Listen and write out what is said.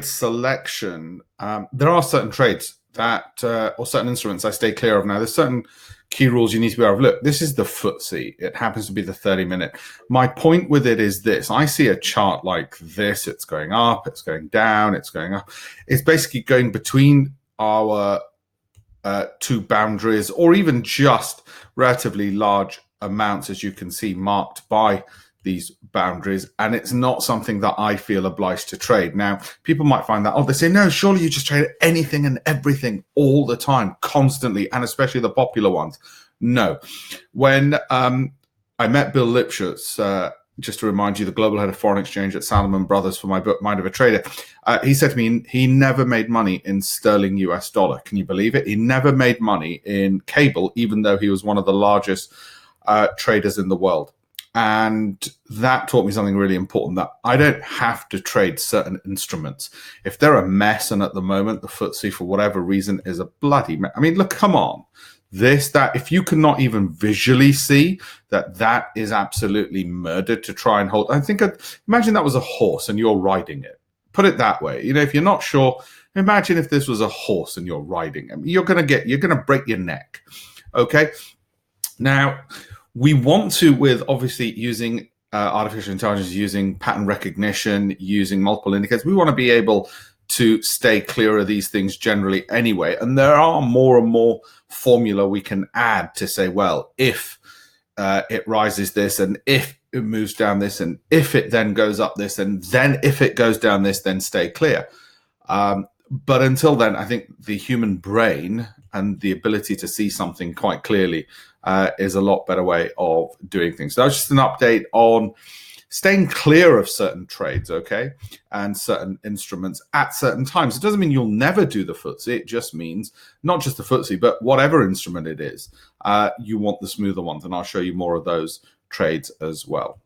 selection, there are certain trades that or certain instruments I stay clear of. Now, there's certain key rules you need to be aware of. Look, this is the FTSE. It happens to be the 30-minute. My point with it is this. I see a chart like this. It's going up, it's going down, it's going up. It's basically going between our two boundaries, or even just relatively large amounts, as you can see, marked by these boundaries, and it's not something that I feel obliged to trade. Now, people might find that, they say, no, surely you just trade anything and everything all the time, constantly, and especially the popular ones. No. When I met Bill Lipschutz, just to remind you, the global head of foreign exchange at Salomon Brothers for my book, Mind of a Trader, he said to me he never made money in sterling US dollar. Can you believe it? He never made money in cable, even though he was one of the largest traders in the world. And that taught me something really important, that I don't have to trade certain instruments. If they're a mess, and at the moment the FTSE, for whatever reason, is a bloody mess. I mean, look, come on. That, if you cannot even visually see that is absolutely murder to try and hold. Imagine that was a horse and you're riding it. Put it that way. If you're not sure, imagine if this was a horse and you're riding him. You're going to break your neck. Okay. Now, we want to, with obviously using artificial intelligence, using pattern recognition, using multiple indicators, we want to be able to stay clear of these things generally anyway. And there are more and more formula we can add to say, well, if it rises this, and if it moves down this, and if it then goes up this, and then if it goes down this, then stay clear. But until then, I think the human brain and the ability to see something quite clearly is a lot better way of doing things. So that's just an update on staying clear of certain trades, okay, and certain instruments at certain times. It doesn't mean you'll never do the FTSE. It just means not just the FTSE, but whatever instrument it is, you want the smoother ones, and I'll show you more of those trades as well.